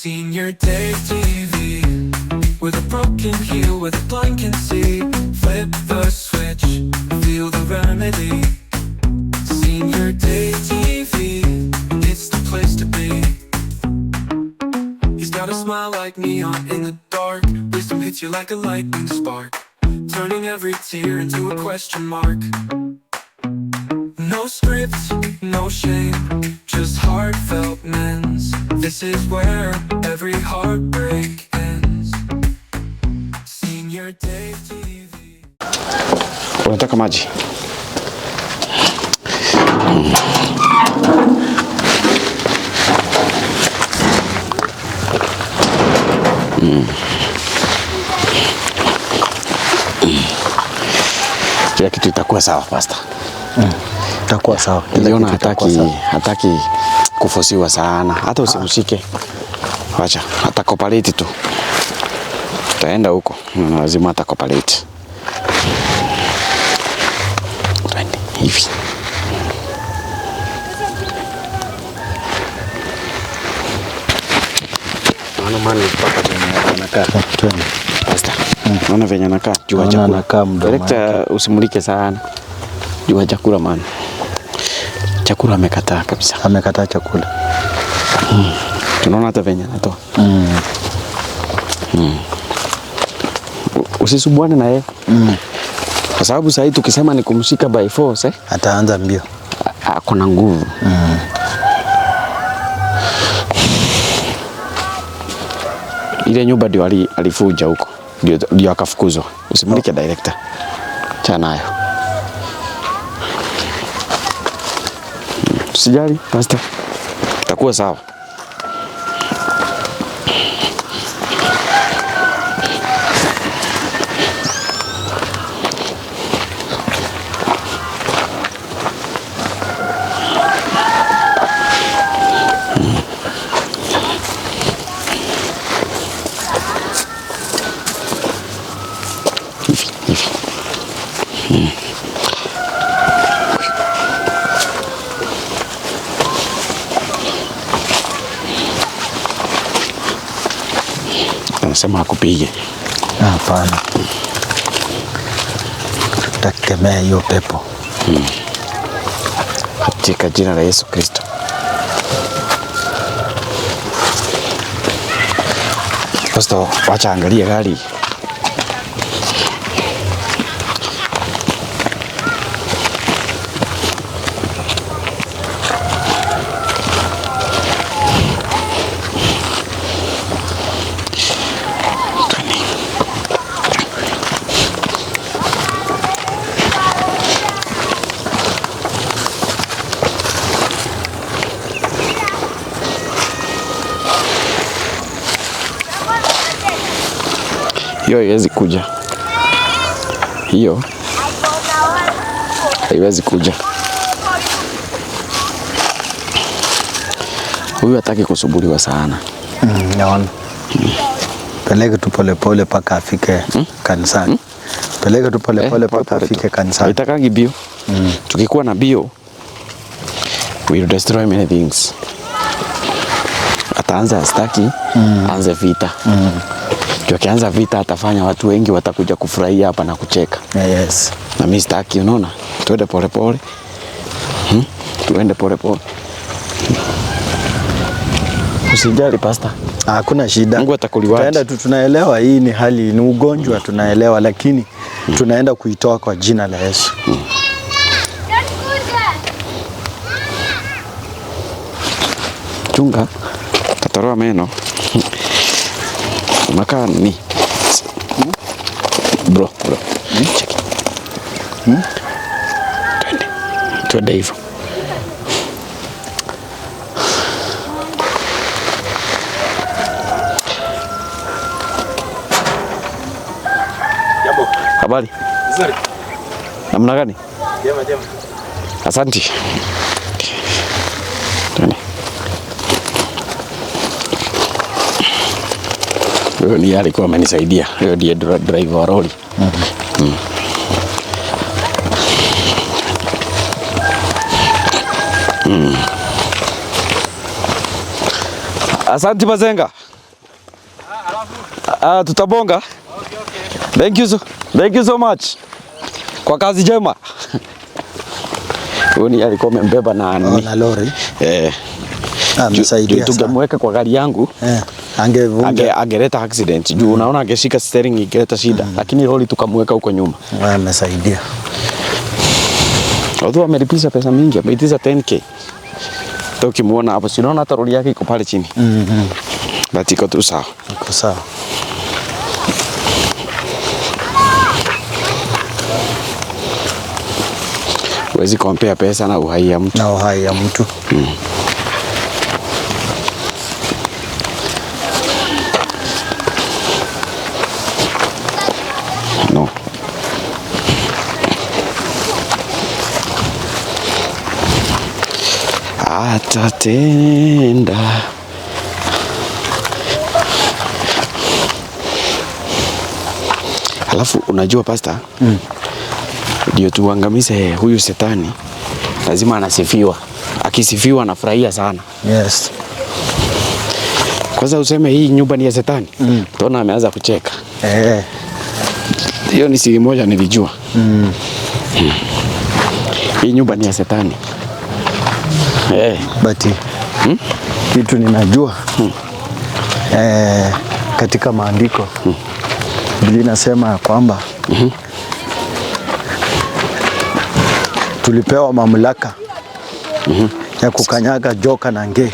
Senior Dave TV, with a broken heel, with a blind can see. Flip the switch, feel the remedy. Senior Dave TV, it's the place to be. He's got a smile like neon in the dark. Wisdom hits you like a lightning spark, turning every tear into a question mark. No script, no shame, just heartfelt mends. This is where every heartbreak ends. Senior Dave TV. Unataka maji? Kila kitu itakuwa sawa, Pastor. Itakuwa sawa. Niliona hataki kufosiwa sana. Hata usimshike. Wacha, hata cooperate tu. Taenda huko. Lazima hata cooperate. Twende hivi. Naona mani mpaka anakaa. Twende. Pastor. Naona venye anakaa. Jua chakula. Director usimulike sana. Jua chakula man. Chakula amekataa kabisa. Amekataa chakula. Tunaona hata venye anatoa. Usisubuane na yeye. Kwa sababu sasa tukisema ni kumshika by force, ataanza mbio. Kuna nguvu. Ile nyumba ndio alifuja huko. Ndio akafukuzwa. Usimulike director. Chanayo. Usijali, Pastor. Itakuwa sawa. Anasema akupige. Hapana. Tutakemea hiyo pepo. Katika jina la Yesu Kristo. Pastor, wacha angalia gari. Hiyo haiwezi kuja. Hiyo haiwezi kuja. Huyu hataki kusubuliwa sana. Naona. Peleke tu pole paka afike kanisani. Peleke tu pole paka afike kanisani. Itakangi bio. Tukikuwa na bio, we will destroy many things. Ataanza astaki, anze vita. Tukianza vita atafanya watu wengi watakuja kufurahia hapa na kucheka. Yes. Na mimi sitaki, unaona? Tuende pole pole. Tuende pole pole. Usijali Pastor. Hakuna shida. Mungu atakuliwacha. Tutaenda tu, tunaelewa hii ni hali, ni ugonjwa tunaelewa, lakini tunaenda kuitoa kwa jina la Yesu. Chunga. Tatoroa meno. Unakaa ni bro. Check it. Twende hivyo. Jambo. Habari? Nzuri. Namna gani? Jema. Asante. Twende. Huyo ni alikuwa amenisaidia. Huyo ndiye driver wa lori. Asante Mazenga. Tutabonga. Okay. Thank you so much. Kwa kazi njema. Huyu alikuwa amembeba na lori. Amesaidia. Tungemweka kwa gari yangu. Angevunja. Angeleta accident. Juu unaona angeshika steering ingeleta shida. Lakini lori tukamweka huko nyuma. Amesaidia. Although amelipisha pesa mingi, ameitisha 10k. Ukimuona hapo, si unaona hata lori yake iko pale chini. But iko tu sawa. Iko sawa. Huwezi compare pesa na uhai ya mtu. Na uhai ya mtu. No. Atatenda. Alafu unajua pasta? Ndio tuangamize huyu shetani. Lazima anasifiwa. Akisifiwa anafurahia sana. Yes. Kwanza useme hii nyumba ni ya shetani. Tuona ameanza kucheka. Hiyo ni siri moja nilijua. Hii nyumba ni ya shetani. But kitu ninajua katika maandiko Biblia inasema kwamba tulipewa mamlaka ya kukanyaga joka na nge.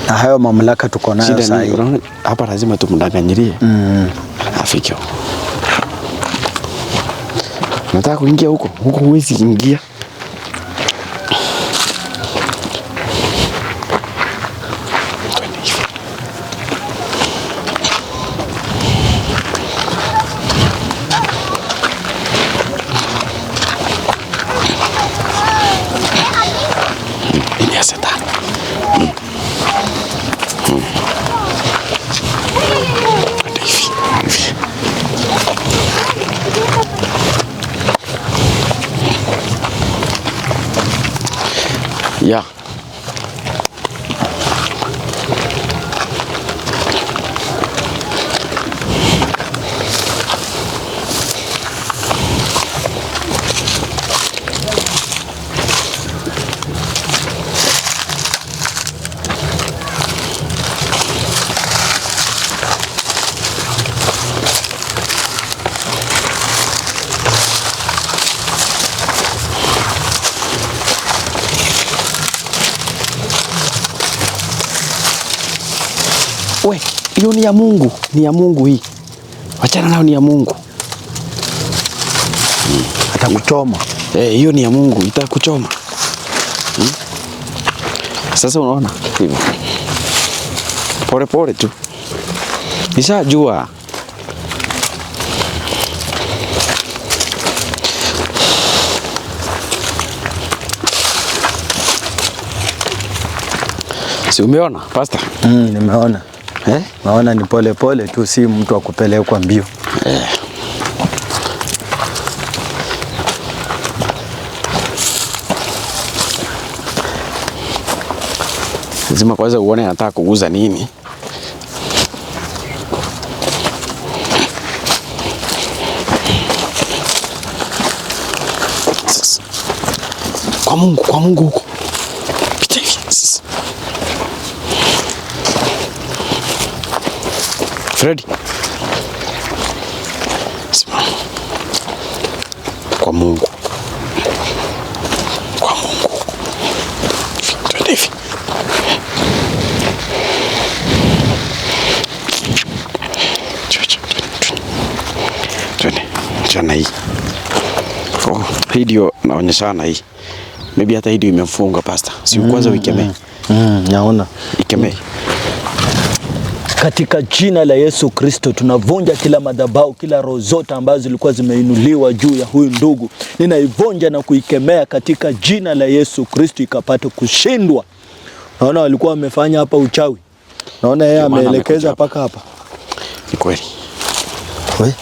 Na hayo mamlaka tuko nayo sasa hivi. Hapa lazima tumdanganyirie. Afike. Nataka kuingia huko. Huko huwezi ingia. Yeah. We, hiyo ni ya Mungu. Ni ya Mungu hii. Wachana nao, ni ya Mungu. Atakuchoma. Hiyo ni ya Mungu, itakuchoma. Sasa unaona hivyo. Pole pole tu. Nishajua. Si umeona, Pastor? Nimeona. Naona ni pole pole tu, si mtu akupelekwa mbio. Lazima kwanza uone anataka kuguza nini. Kwa Mungu huko. Pita hivi. Freddy. Kwa Mungu. Twende hivi. Twende hii. Hii ndio naonyeshana hii. Maybe hata hii ndio imefunga Pastor. Si kwanza uikemee. Naona. Ikemee. Katika jina la Yesu Kristo tunavunja kila madhabahu, kila roho zote ambazo zilikuwa zimeinuliwa juu ya huyu ndugu. Ninaivunja na kuikemea katika jina la Yesu Kristo ikapate kushindwa. Naona walikuwa wamefanya hapa uchawi. Naona yeye ameelekeza paka hapa. Ni kweli. Wewe?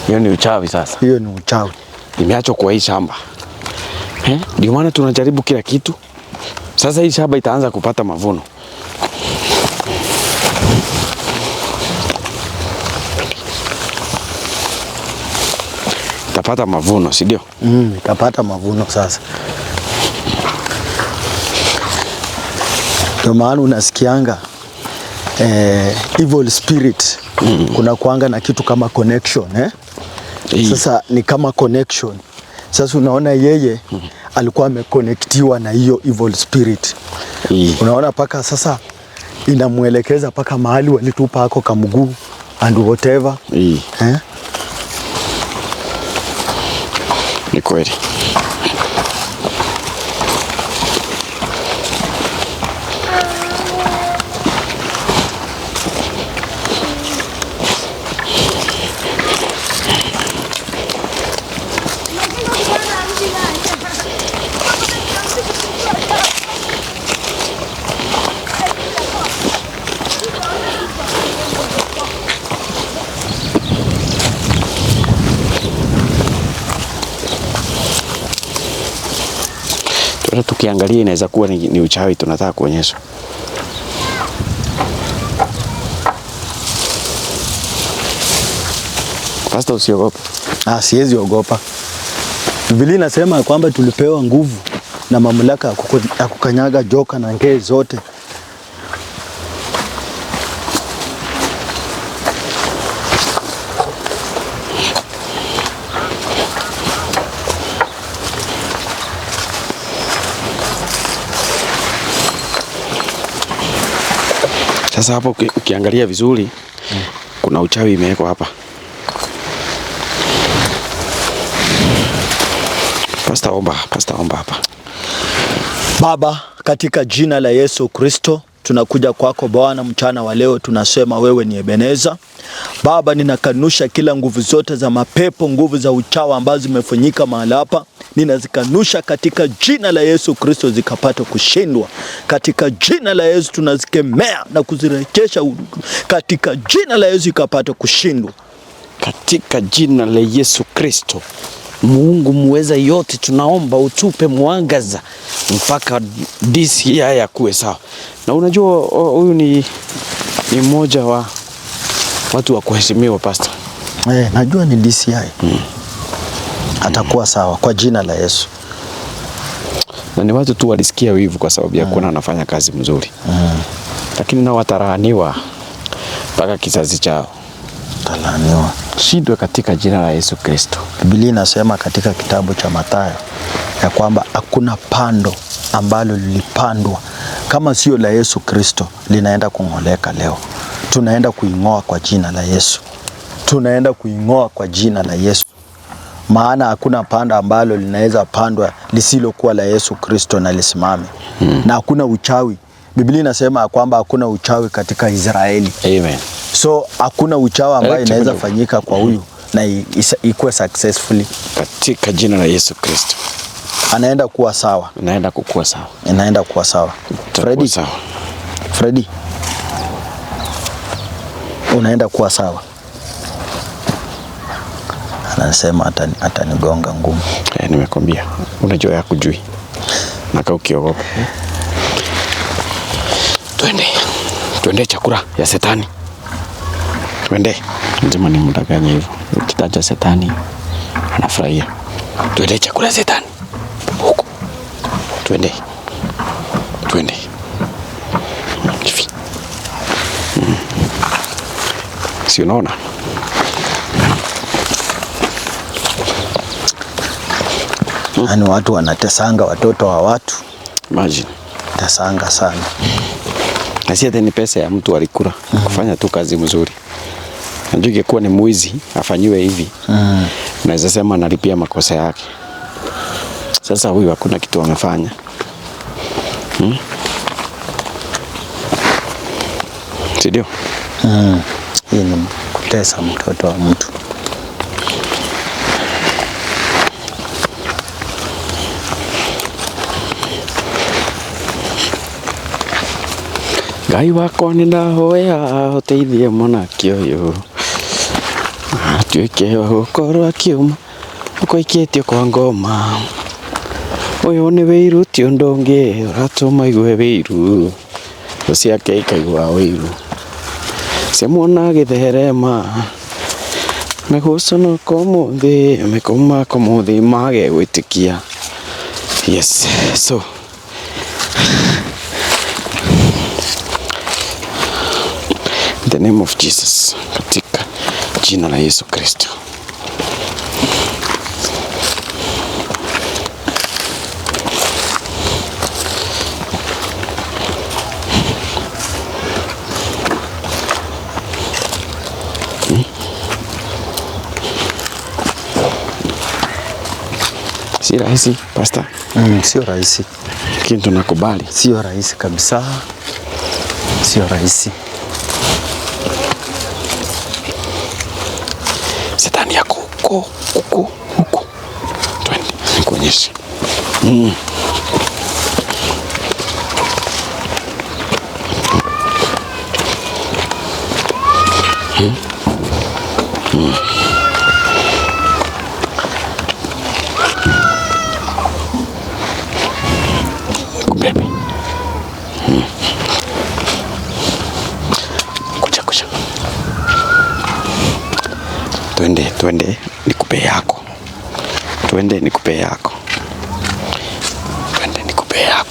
Hiyo ni uchawi sasa. Hiyo ni uchawi. Imeachwa kwa hii shamba. Ndio maana tunajaribu kila kitu. Sasa hii shamba itaanza kupata mavuno. Tapata mavuno, si ndio? Tapata mavuno sasa. Ndio maana unasikianga evil spirit kuna kuanga na kitu kama connection Sasa ni kama connection. Sasa unaona yeye alikuwa ameconnectiwa na hiyo evil spirit. Unaona paka sasa inamuelekeza paka mahali walitupa hako kamguu and whatever. Ni kweli. Tukiangalia inaweza kuwa ni uchawi tunataka kuonyesha. Pastor, usiogope. Siwezi ogopa. Biblia inasema kwamba tulipewa nguvu na mamlaka ya kukanyaga joka na ngee zote. Sasa hapo ukiangalia vizuri kuna uchawi imewekwa hapa. Pastor omba hapa. Baba, katika jina la Yesu Kristo tunakuja kwako Bwana mchana wa leo, tunasema wewe ni Ebeneza. Baba, ninakanusha kila nguvu zote za mapepo, nguvu za uchawi ambazo zimefanyika mahali hapa. Ninazikanusha katika jina la Yesu Kristo zikapata kushindwa. Katika jina la Yesu tunazikemea na kuzirejesha katika jina la Yesu ikapata kushindwa. Katika jina la Yesu Kristo, Mungu muweza yote, tunaomba utupe mwangaza mpaka DCI ya kuwe sawa. Na unajua huyu ni mmoja wa watu wa kuheshimiwa Pastor. Najua ni DCI. Atakuwa sawa kwa jina la Yesu. Na ni watu tu walisikia wivu kwa sababu ya kuona anafanya kazi mzuri. Lakini na wataraaniwa mpaka kizazi chao. Talaaniwa. Shindwe katika jina la Yesu Kristo. Biblia inasema katika kitabu cha Mathayo ya kwamba hakuna pando ambalo lilipandwa kama sio la Yesu Kristo linaenda kung'oleka leo. Tunaenda kuing'oa kwa jina la Yesu. Tunaenda kuing'oa kwa jina la Yesu. Maana hakuna panda ambalo linaweza pandwa lisilokuwa la Yesu Kristo na lisimame. Na hakuna uchawi. Biblia inasema kwamba hakuna uchawi katika Israeli. Amen. So hakuna uchawi ambayo inaweza fanyika kwa huyu na ikuwe successfully. Katika jina la Yesu Kristo. Anaenda kuwa sawa. Inaenda kukua sawa. Inaenda kuwa sawa. Freddy. Unaenda kuwa sawa. Anasema atanigonga ngumu. Nimekwambia. Unajua ya kujui. Naka ukiogopa. Twende chakula ya Shetani. Twende. Nzima ni mdanganya hivyo. Ukitaja Shetani anafurahia. Twende chakula ya Shetani. Huko. Twende. Si unaona? Yaani watu wanatesanga watoto wa watu. Imagine. Tesanga sana. Na si ati ni pesa ya mtu alikula kufanya tu kazi mzuri. Najua ingekuwa ni mwizi afanyiwe hivi. Naweza sema analipia makosa yake. Sasa huyu hakuna kitu amefanya. Sidio? Hii ni kutesa mtoto wa mtu. Ngai wakwa nĩ ndahoya ũteithie mwanake ũyũ atuĩke gũkorwo akiuma ũkoikĩtio kwa ngoma. Ũyũ nĩ wĩiru ti ũndũ ũngĩ ũratũma igue wĩiru ũciake ikaigua wĩiru ciamwona gĩtherema Megusono komuthi, mekoma komuthi mage gwitikia. Yes, so in the name of Jesus, katika jina la Yesu Kristo. Si rahisi, Pastor? Sio rahisi. Lakini tunakubali. Sio rahisi kabisa. Sio rahisi. Shetani yako huko. Twende, nikuonyeshe. Kubebe. Kucha. Twende nikupe yako. Twende nikupe yako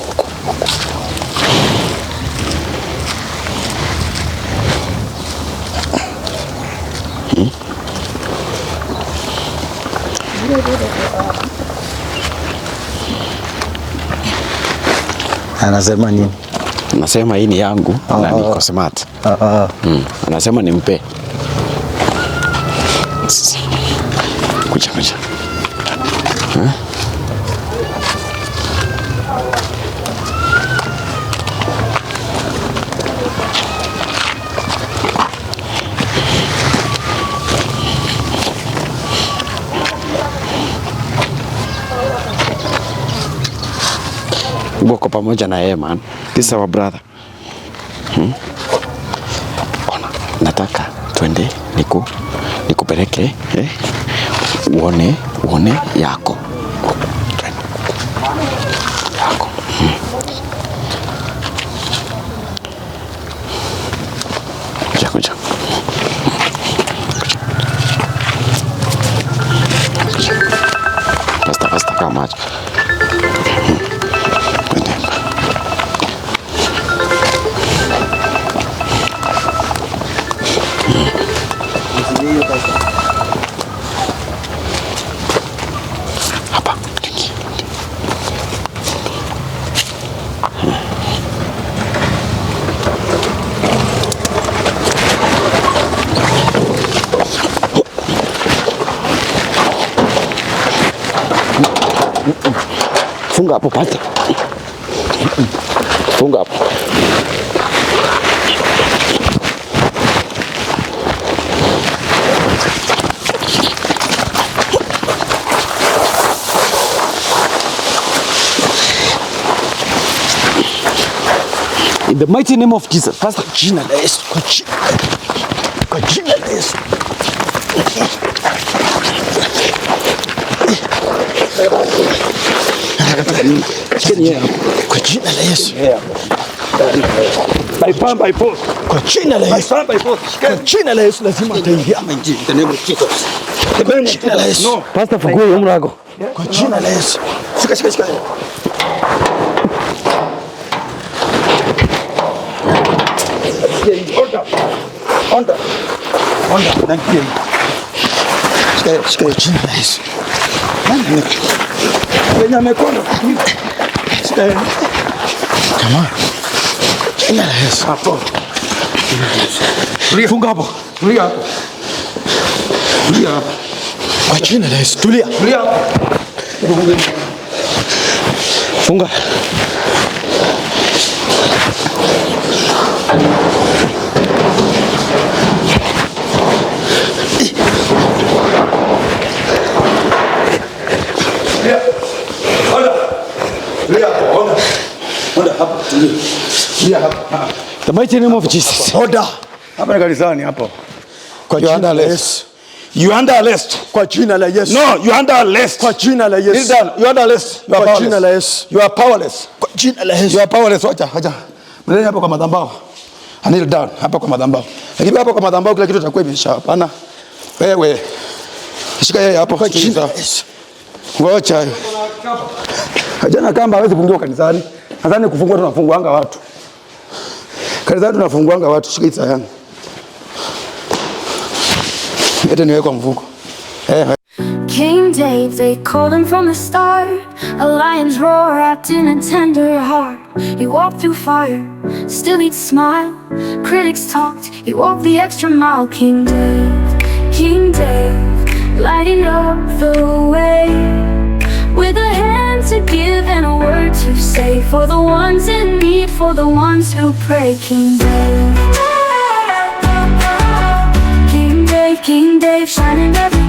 huko. Anasema nini? Anasema hii ni yangu na niko smart. Anasema nimpe. Kucha. Uko pamoja na yeye man. This is our brother. Ona, nataka twende nikupeleke uone yako. Yako. Kuja. Pastor kama acha. Hapa. Funga hapo pale. Funga hapo. In the mighty name of Jesus. Pastor, jina la Yesu. Kwa jina la Yesu. Kwa jina la Yesu. By force. Kwa jina la Yesu. Kwa jina la Yesu lazima ataingia. Kwa jina la Yesu. Pastor, fungua hiyo mlango. Kwa jina la Yesu. Shika. Onda. Nankie. Shika jina la Yesu. Nani? Wenye mikono. Shika. Come on. Jina la Yesu. Hapo. Funga hapo. Tulia hapo. Kwa jina la Yesu. Tulia. Funga. The mighty name of Jesus. Order. Hapa kanisani hapo. Kwa jina la Yesu. You under arrest. Kwa jina la Yesu. No, you under arrest. Kwa jina la Yesu. Kneel down. You under arrest. You are Kwa powerless. jina la Yesu. You are powerless. Kwa jina la Yesu. You are powerless. Wacha. Mlele hapo kwa madhabahu. Kneel down hapa kwa madhabahu. Lakini hapo kwa madhabahu kila kitu kitakuwa imesha. Hapana. Wewe. Shika yeye hapo kwa chini. Ngoja. Hajana kamba hawezi kuingia kanisani. Nadhani kufungua tunafunguanga watu. Kanisani tunafunguanga watu. Shika hizo yangu. Ete niwe kwa mfuko. King David, they called him from the start. A lion's roar wrapped in a tender heart. He walked through fire, still he'd smile. Critics talked, he walked the extra mile. King David, lighting up the way. With a hand to give and a word to say. For the ones in need, for the ones who pray. King Dave, shining every